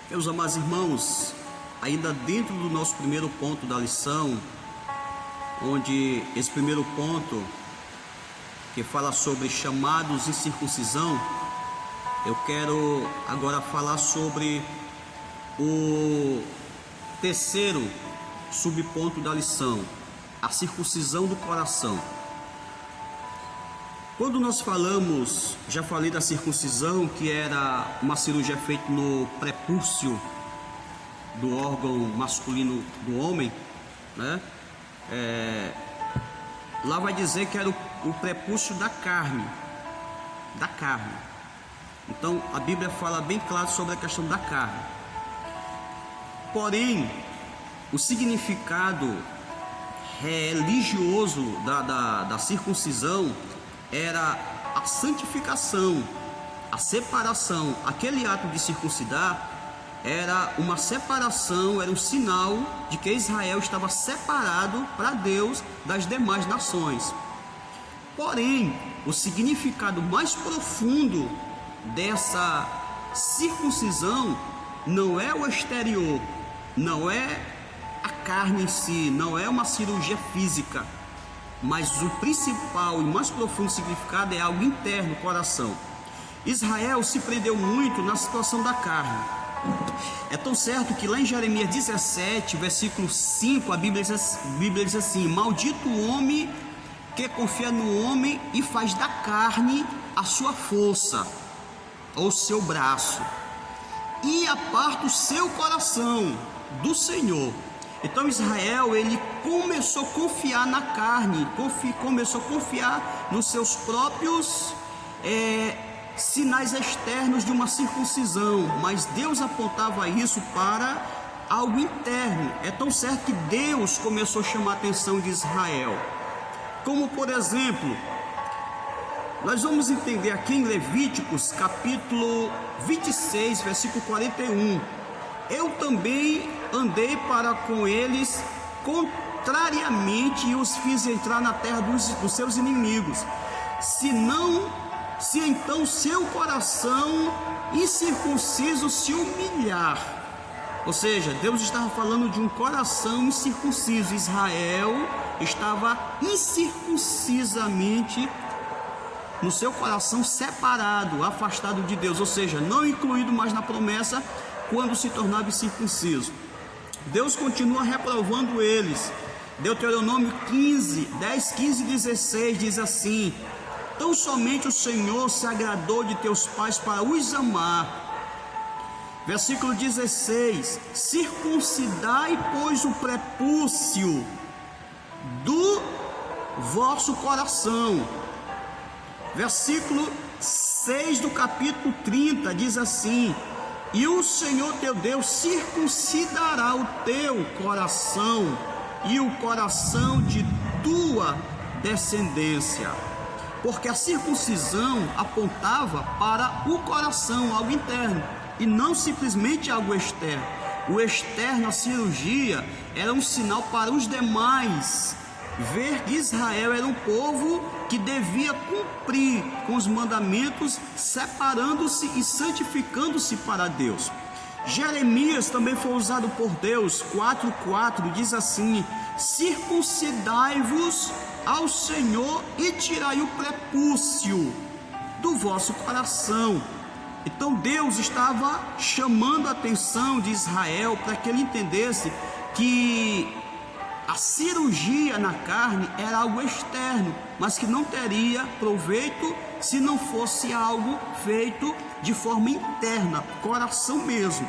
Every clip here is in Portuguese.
Meus amados irmãos, ainda dentro do nosso primeiro ponto da lição, onde esse primeiro ponto que fala sobre chamados e circuncisão, eu quero agora falar sobre o terceiro subponto da lição, a circuncisão do coração. Quando nós falamos, já falei da circuncisão, que era uma cirurgia feita no prepúcio do órgão masculino do homem, né? Lá vai dizer que era o prepúcio da carne, Então a Bíblia fala bem claro sobre a questão da carne. Porém, o significado religioso da circuncisão era a santificação, a separação. Aquele ato de circuncidar era uma separação, era um sinal de que Israel estava separado para Deus das demais nações. Porém, o significado mais profundo dessa circuncisão não é o exterior, não é a carne em si, não é uma cirurgia física, mas o principal e mais profundo significado é algo interno, o coração. Israel se prendeu muito na situação da carne. É tão certo que lá em Jeremias 17, versículo 5, a Bíblia diz assim: maldito o homem que confia no homem e faz da carne a sua força, ou seu braço, e aparta o seu coração do Senhor. Então Israel, ele começou a confiar na carne, começou a confiar nos seus próprios sinais externos de uma circuncisão, mas Deus apontava isso para algo interno. É tão certo que Deus começou a chamar a atenção de Israel, como por exemplo, nós vamos entender aqui em Levíticos capítulo 26, versículo 41. Eu também andei para com eles contrariamente e os fiz entrar na terra dos seus inimigos. Se então seu coração incircunciso se humilhar. Ou seja, Deus estava falando de um coração incircunciso. Israel estava incircuncisamente no seu coração separado, afastado de Deus, ou seja, não incluído mais na promessa quando se tornava incircunciso. Deus continua reprovando eles. Deuteronômio 10, 15 e 16 diz assim: tão somente o Senhor se agradou de teus pais para os amar. Versículo 16: circuncidai, pois, o prepúcio do vosso coração. Versículo 6 do capítulo 30 diz assim: e o Senhor teu Deus circuncidará o teu coração e o coração de tua descendência. Porque a circuncisão apontava para o coração, algo interno, e não simplesmente algo externo. O externo, a cirurgia, era um sinal para os demais ver que Israel era um povo que devia cumprir com os mandamentos, separando-se e santificando-se para Deus. Jeremias também foi usado por Deus. 4:4 diz assim: circuncidai-vos ao Senhor e tirai o prepúcio do vosso coração. Então Deus estava chamando a atenção de Israel para que ele entendesse que a cirurgia na carne era algo externo, mas que não teria proveito se não fosse algo feito de forma interna, coração mesmo.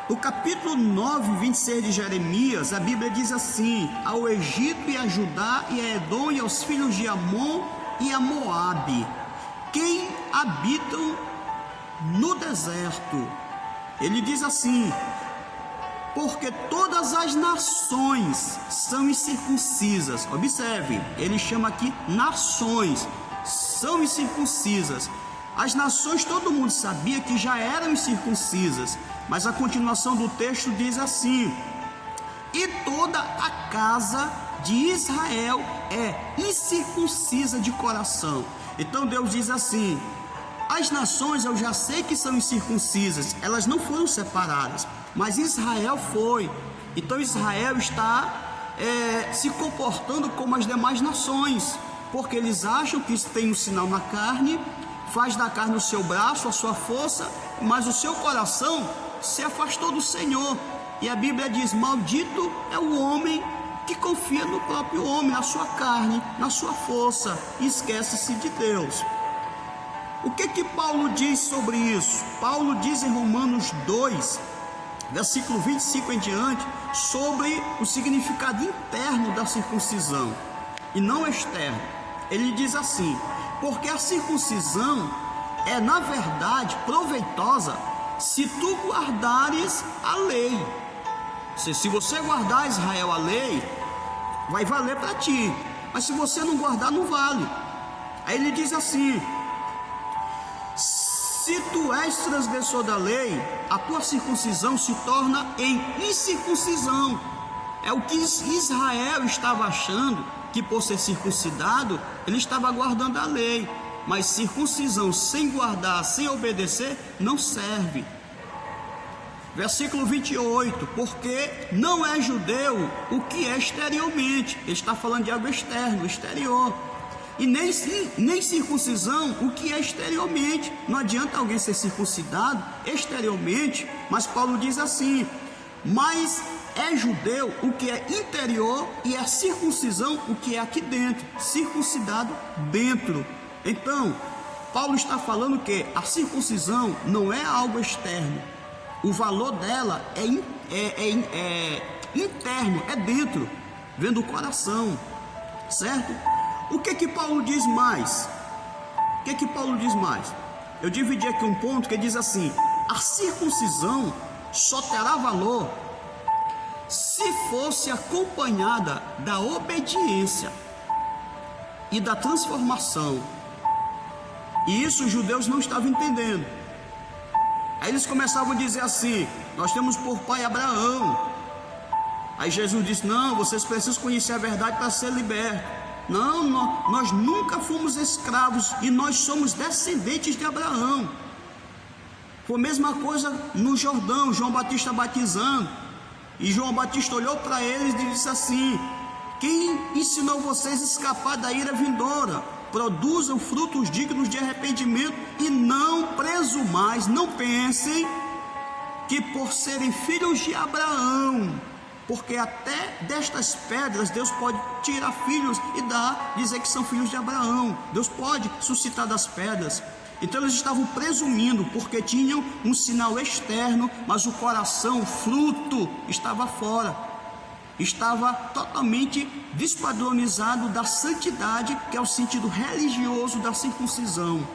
No capítulo 9, 26 de Jeremias, a Bíblia diz assim: ao Egito e a Judá e a Edom e aos filhos de Amon e a Moabe, quem habitam no deserto. Ele diz assim: porque todas as nações são incircuncisas. Observe, ele chama aqui nações, são incircuncisas. As nações, todo mundo sabia que já eram incircuncisas, mas a continuação do texto diz assim: e toda a casa de Israel é incircuncisa de coração. Então Deus diz assim: As nações eu já sei que são incircuncisas, elas não foram separadas, mas Israel foi. Então Israel está se comportando como as demais nações, porque eles acham que tem um sinal na carne, faz da carne o seu braço, a sua força, mas o seu coração se afastou do Senhor. E a Bíblia diz: maldito é o homem que confia no próprio homem, na sua carne, na sua força, e esquece-se de Deus. O que Paulo diz sobre isso? Paulo diz em Romanos 2, versículo 25 em diante, sobre o significado interno da circuncisão e não externo. Ele diz assim: porque a circuncisão é na verdade proveitosa se tu guardares a lei. Se você guardar, Israel, a lei, vai valer para ti, mas se você não guardar, não vale. Aí ele diz assim: se tu és transgressor da lei, a tua circuncisão se torna em incircuncisão. É o que Israel estava achando, que por ser circuncidado, ele estava guardando a lei. Mas circuncisão sem guardar, sem obedecer, não serve. Versículo 28, porque não é judeu o que é exteriormente. Ele está falando de algo externo, exterior. E nem circuncisão o que é exteriormente. Não adianta alguém ser circuncidado exteriormente, mas Paulo diz assim: mas é judeu o que é interior, e é circuncisão o que é aqui dentro, circuncidado dentro. Então, Paulo está falando que a circuncisão não é algo externo, o valor dela é interno, é dentro, vem do coração, certo? O que Paulo diz mais? O que Paulo diz mais? Eu dividi aqui um ponto que diz assim: a circuncisão só terá valor se fosse acompanhada da obediência e da transformação. E isso os judeus não estavam entendendo. Aí eles começavam a dizer assim: nós temos por pai Abraão. Aí Jesus disse: não, vocês precisam conhecer a verdade para ser libertos. Não, nós nunca fomos escravos e nós somos descendentes de Abraão. Foi a mesma coisa no Jordão, João Batista batizando. E João Batista olhou para eles e disse assim: quem ensinou vocês a escapar da ira vindoura? Produzam frutos dignos de arrependimento e não presumais, não pensem que por serem filhos de Abraão, porque até destas pedras Deus pode tirar filhos e dizer que são filhos de Abraão. Deus pode suscitar das pedras. Então eles estavam presumindo, porque tinham um sinal externo, mas o coração, o fruto, estava fora. Estava totalmente despadronizado da santidade, que é o sentido religioso da circuncisão.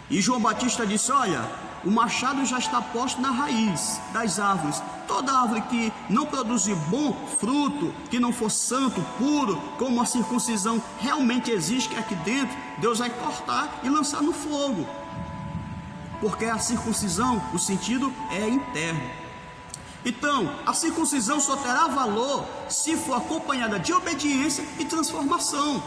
E João Batista disse: olha, o machado já está posto na raiz das árvores. Toda árvore que não produzir bom fruto, que não for santo, puro, como a circuncisão realmente existe, que é aqui dentro, Deus vai cortar e lançar no fogo. Porque a circuncisão, o sentido é interno. Então, a circuncisão só terá valor se for acompanhada de obediência e transformação.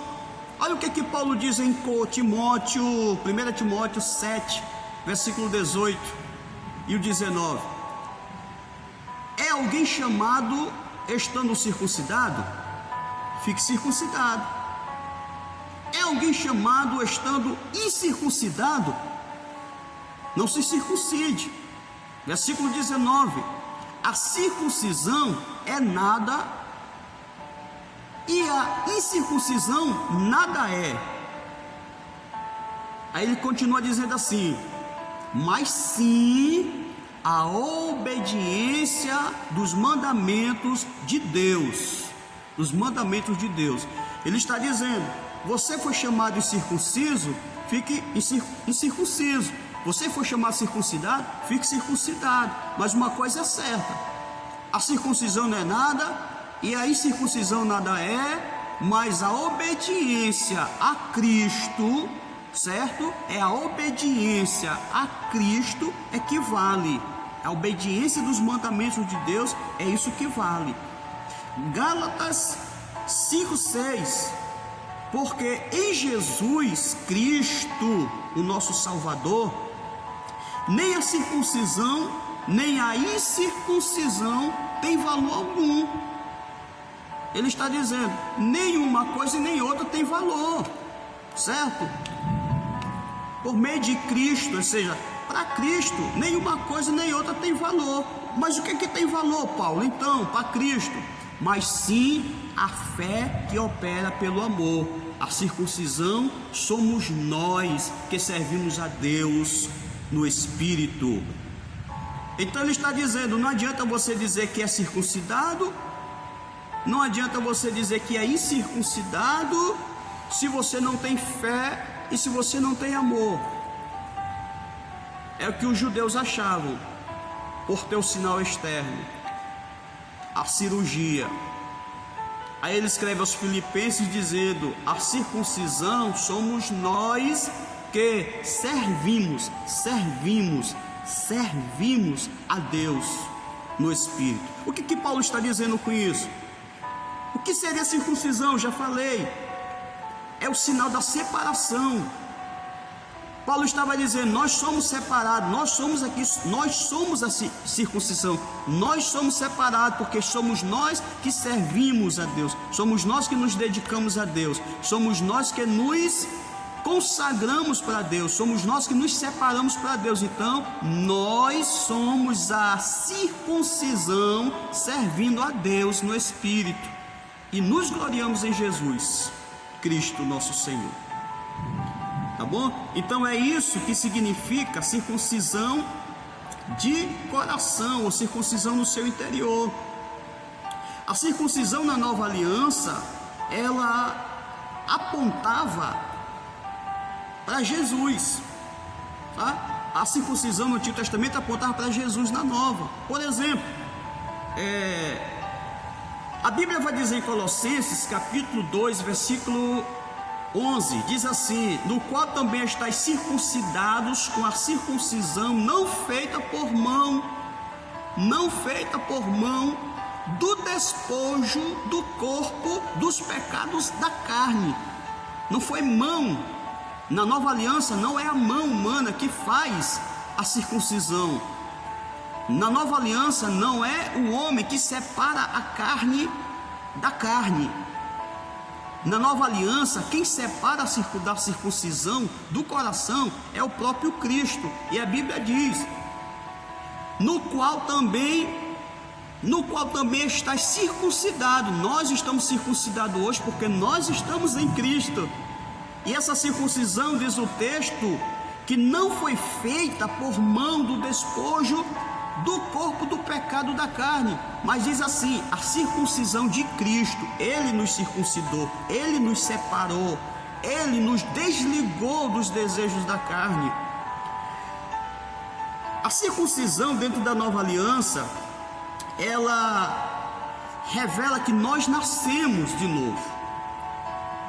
Olha o que Paulo diz em Timóteo, 1 Timóteo 7, versículo 18 e o 19. É alguém chamado estando circuncidado? Fique circuncidado. É alguém chamado estando incircuncidado? Não se circuncide. Versículo 19. A circuncisão é nada e a incircuncisão nada é. Aí ele continua dizendo assim: mas sim a obediência dos mandamentos de Deus. Dos mandamentos de Deus. Ele está dizendo: você foi chamado incircunciso, fique incircunciso. Você foi chamado circuncidado, fique circuncidado. Mas uma coisa é certa: a circuncisão não é nada e a incircuncisão nada é, mas a obediência a Cristo, certo? É a obediência a Cristo é que vale. A obediência dos mandamentos de Deus é isso que vale. Gálatas 5:6. Porque em Jesus Cristo, o nosso Salvador, nem a circuncisão, nem a incircuncisão tem valor algum. Ele está dizendo, nenhuma coisa e nem outra tem valor, certo? Por meio de Cristo, ou seja, para Cristo, nenhuma coisa nem outra tem valor. Mas o que tem valor, Paulo? Então, para Cristo, mas sim a fé que opera pelo amor. A circuncisão somos nós que servimos a Deus no Espírito. Então ele está dizendo, não adianta você dizer que é circuncidado, não adianta você dizer que é incircuncidado, se você não tem fé e se você não tem amor. É o que os judeus achavam, por ter o sinal externo, a cirurgia. Aí ele escreve aos Filipenses dizendo, a circuncisão somos nós que servimos a Deus no Espírito. O que Paulo está dizendo com isso? O que seria a circuncisão? Já falei, é o sinal da separação. Paulo estava dizendo, nós somos separados, nós somos a circuncisão, nós somos separados porque somos nós que servimos a Deus, somos nós que nos dedicamos a Deus, somos nós que nos consagramos para Deus, somos nós que nos separamos para Deus. Então, nós somos a circuncisão servindo a Deus no Espírito e nos gloriamos em Jesus Cristo nosso Senhor. Tá bom? Então é isso que significa circuncisão de coração, ou circuncisão no seu interior. A circuncisão na nova aliança, ela apontava para Jesus, tá? A circuncisão no Antigo Testamento apontava para Jesus na nova. Por exemplo, a Bíblia vai dizer em Colossenses capítulo 2, versículo 11, diz assim, no qual também estáis circuncidados com a circuncisão não feita por mão, do despojo do corpo dos pecados da carne. Não foi mão. Na nova aliança não é a mão humana que faz a circuncisão. Na nova aliança não é o homem que separa a carne da carne. Na nova aliança, quem separa da circuncisão do coração é o próprio Cristo. E a Bíblia diz, no qual também estás circuncidado. Nós estamos circuncidados hoje porque nós estamos em Cristo. E essa circuncisão, diz o texto, que não foi feita por mão do despojo do corpo do pecado da carne, mas diz assim, a circuncisão de Cristo. Ele nos circuncidou, Ele nos separou, Ele nos desligou dos desejos da carne. A circuncisão dentro da nova aliança, ela revela que nós nascemos de novo,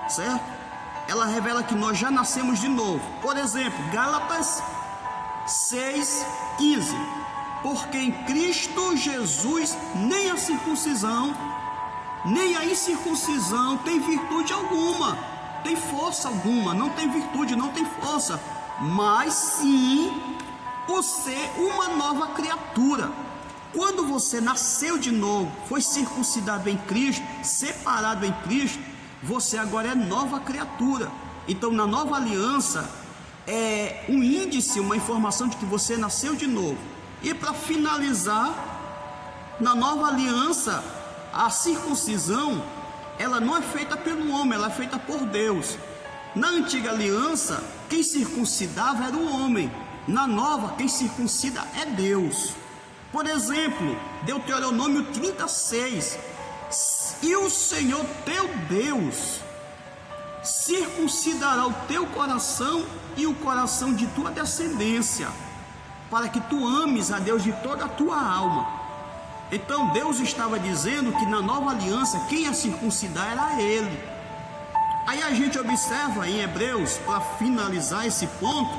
certo? Ela revela que nós já nascemos de novo. Por exemplo, Gálatas 6:15, porque em Cristo Jesus nem a circuncisão, nem a incircuncisão tem virtude alguma, tem força alguma, não tem virtude, não tem força, mas sim o ser uma nova criatura. Quando você nasceu de novo, foi circuncidado em Cristo, separado em Cristo, você agora é nova criatura. Então na nova aliança é um índice, uma informação de que você nasceu de novo. E para finalizar, na nova aliança, a circuncisão, ela não é feita pelo homem, ela é feita por Deus. Na antiga aliança, quem circuncidava era o homem. Na nova, quem circuncida é Deus. Por exemplo, Deuteronômio 36, e o Senhor teu Deus circuncidará o teu coração e o coração de tua descendência, para que tu ames a Deus de toda a tua alma. Então Deus estava dizendo que na nova aliança quem ia circuncidar era Ele. Aí a gente observa em Hebreus, para finalizar esse ponto,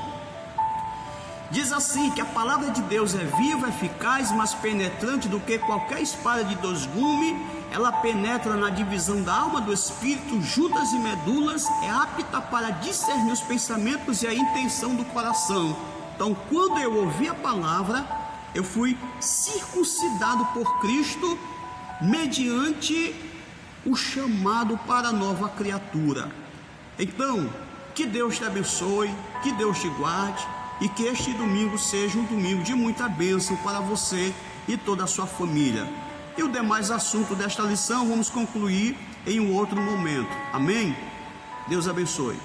Diz assim que a palavra de Deus é viva, eficaz, mais penetrante do que qualquer espada de dois gumes. Ela penetra na divisão da alma, do espírito, juntas e medulas, é apta para discernir os pensamentos e a intenção do coração. Então, quando eu ouvi a palavra, eu fui circuncidado por Cristo mediante o chamado para a nova criatura. Então, que Deus te abençoe, que Deus te guarde e que este domingo seja um domingo de muita bênção para você e toda a sua família. E o demais assunto desta lição vamos concluir em um outro momento. Amém? Deus abençoe.